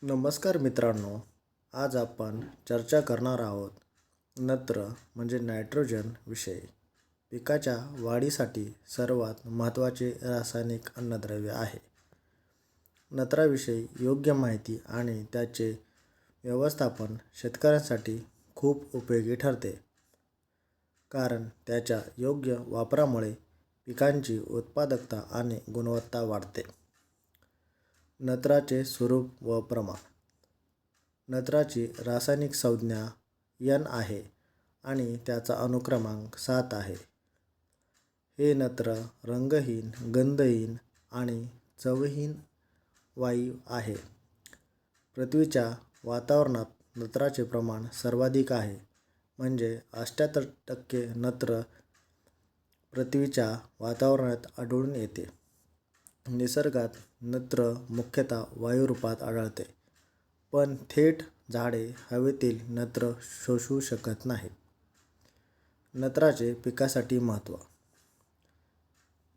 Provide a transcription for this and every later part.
नमस्कार मित्रांनो, आज आपण चर्चा करणार आहोत नत्र म्हणजे नायट्रोजन विषयी. पिकाच्या वाढीसाठी सर्वात महत्त्वाचे रासायनिक अन्नद्रव्य आहे. नत्राविषयी योग्य माहिती आणि त्याचे व्यवस्थापन शेतकऱ्यांसाठी खूप उपयोगी ठरते, कारण त्याच्या योग्य वापरामुळे पिकांची उत्पादकता आणि गुणवत्ता वाढते. नत्राचे स्वरूप व प्रमाण. नत्राची रासायनिक संज्ञा N आहे आणि त्याचा अनुक्रमांक 7 आहे. हे नत्र रंगहीन, गंधहीन आणि चवहीन वायू आहे. पृथ्वीच्या वातावरणात नत्राचे प्रमाण सर्वाधिक आहे, म्हणजे 78% नत्र पृथ्वीच्या वातावरणात आढळून येते. निसर्गात नत्र मुख्यतः वायुरूपात आढळते, पण थेट झाडे हवेतील नत्र शोषू शकत नाहीत. नत्राचे पिकासाठी महत्त्व.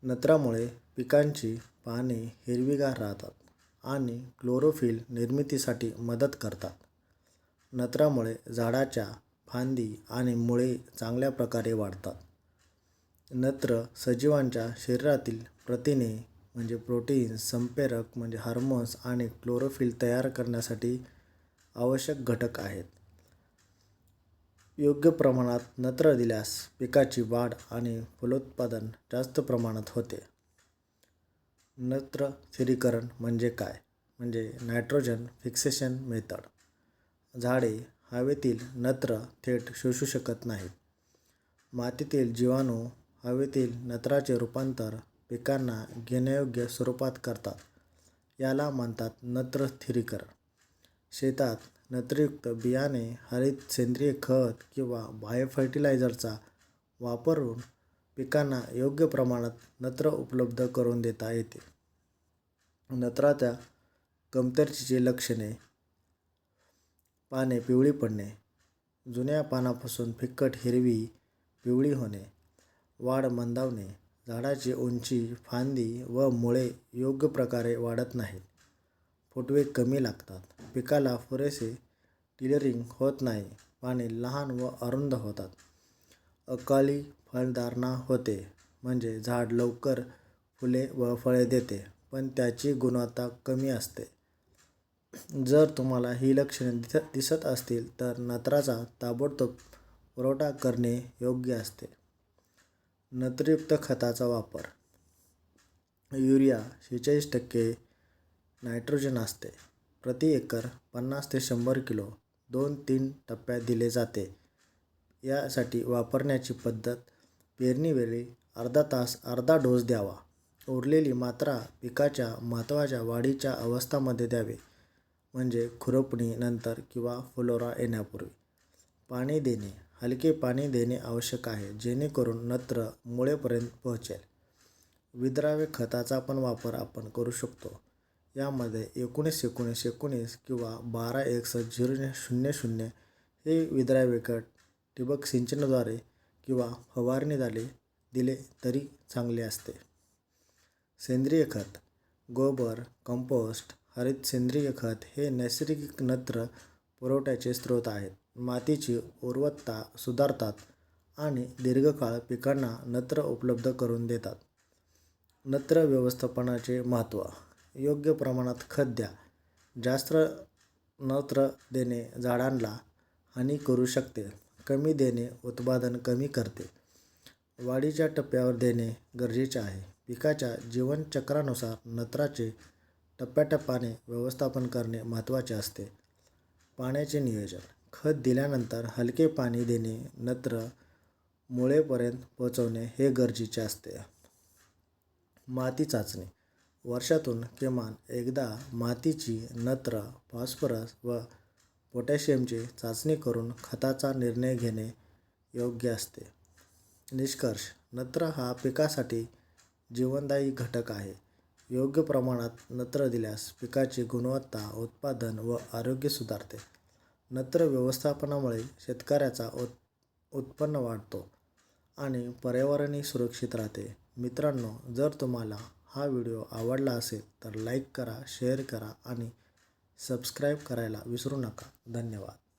नत्रामुळे पिकांची पाने हिरवीगार राहतात आणि क्लोरोफिल निर्मितीसाठी मदत करतात. नत्रामुळे झाडाच्या फांदी आणि मुळे चांगल्या प्रकारे वाढतात. नत्र सजीवांच्या शरीरातील प्रथिने म्हणजे प्रोटीन्स, संप्रेरक म्हणजे हार्मोन्स आणि क्लोरोफिल तयार करण्यासाठी आवश्यक घटक आहेत. योग्य प्रमाणात नत्र दिल्यास पिकाची वाढ आणि फलोत्पादन जास्त प्रमाणात होते. नत्र स्थिरीकरण म्हणजे काय? म्हणजे नायट्रोजन फिक्सेशन मेथड. झाडे हवेतील नत्र थेट शोषू शकत नाहीत. मातीतील जीवाणू हवेतील नत्राचे रूपांतर पिकांना घेण्यायोग्य स्वरूपात करतात. याला म्हणतात नत्र स्थिरीकरण. शेतात नत्रयुक्त बियाणे, हरित सेंद्रिय खत किंवा बायोफर्टिलायझरचा वापरून पिकांना योग्य प्रमाणात नत्र उपलब्ध करून देता येते. नत्राच्या कमतरतेची लक्षणे. पाने पिवळी पडणे, जुन्या पानापासून फिकट हिरवी पिवळी होणे, वाढ मंदावणे, झाडाची उंची, फांदी व मुळे योग्य प्रकारे वाढत नाहीत, फुटवे कमी लागतात, पिकाला पुरेसे टिलरिंग होत नाही, पाने लहान व अरुंद होतात, अकाली फळधारणा होते म्हणजे झाड लवकर फुले व फळे देते, पण त्याची गुणवत्ता कमी असते. जर तुम्हाला ही लक्षणे दिसत असतील तर नत्राचा ताबडतोब पुरवठा करणे योग्य असते. नत्रयुक्त खताचा वापर. युरिया 46% नायट्रोजन असते. प्रति एकर 50 ते 100 किलो 2-3 टप्प्यात दिले जाते. यासाठी वापरण्याची पद्धत. पेरणीवेळी अर्धा तास अर्धा डोस द्यावा. उरलेली मात्रा पिकाच्या महत्त्वाच्या वाढीच्या अवस्थांमध्ये द्यावे, म्हणजे खुरपणी नंतर किंवा फुलोरा येण्यापूर्वी. पाणी देणे. हलके पाणी देणे आवश्यक आहे, जेणेकरून नत्र मुळेपर्यंत पोहोचेल. विद्राव्य खताचा पण वापर आपण करू शकतो. यामध्ये 19-19-19 किंवा 12-1-0-0 हे विद्राव्य खत ठिबक सिंचनाद्वारे किंवा फवारणीद्वारे दिले तरी चांगले असते. सेंद्रिय खत. गोबर, कंपोस्ट, हरित सेंद्रिय खत हे नैसर्गिक नत्र पुरवठ्याचे स्रोत आहेत. मातीची उर्वरता सुधारतात आणि दीर्घकाळ पिकांना नत्र उपलब्ध करून देतात. नत्र व्यवस्थापनाचे महत्त्व. योग्य प्रमाणात खत द्या. जास्त नत्र देणे झाडांना हानी करू शकते. कमी देणे उत्पादन कमी करते. वाढीच्या टप्प्यावर देणे गरजेचे आहे. पिकाच्या जीवनचक्रानुसार नत्राचे टप्प्याटप्प्याने व्यवस्थापन करणे महत्त्वाचे असते. पाण्याचे नियोजन. खत दिल्यानंतर हलके पाणी देणे, नत्र मुळेपर्यंत पोहोचवणे हे गरजेचे असते. माती चाचणी. वर्षातून किमान एकदा मातीची नत्र, फॉस्फरस व पोटॅशियमची चाचणी करून खताचा निर्णय घेणे योग्य असते. निष्कर्ष. नत्र हा पिकासाठी जीवनदायी घटक आहे. योग्य प्रमाणात नत्र दिल्यास पिकाची गुणवत्ता, उत्पादन व आरोग्य सुधारते. नत्र व्यवस्थापनामुळे शेतकऱ्याचा उत्पन्न वाढतो आणि पर्यावरणही सुरक्षित राहते. मित्रांनो, जर तुम्हाला हा व्हिडिओ आवडला असेल तर लाईक करा, शेअर करा आणि सबस्क्राईब करायला विसरू नका. धन्यवाद.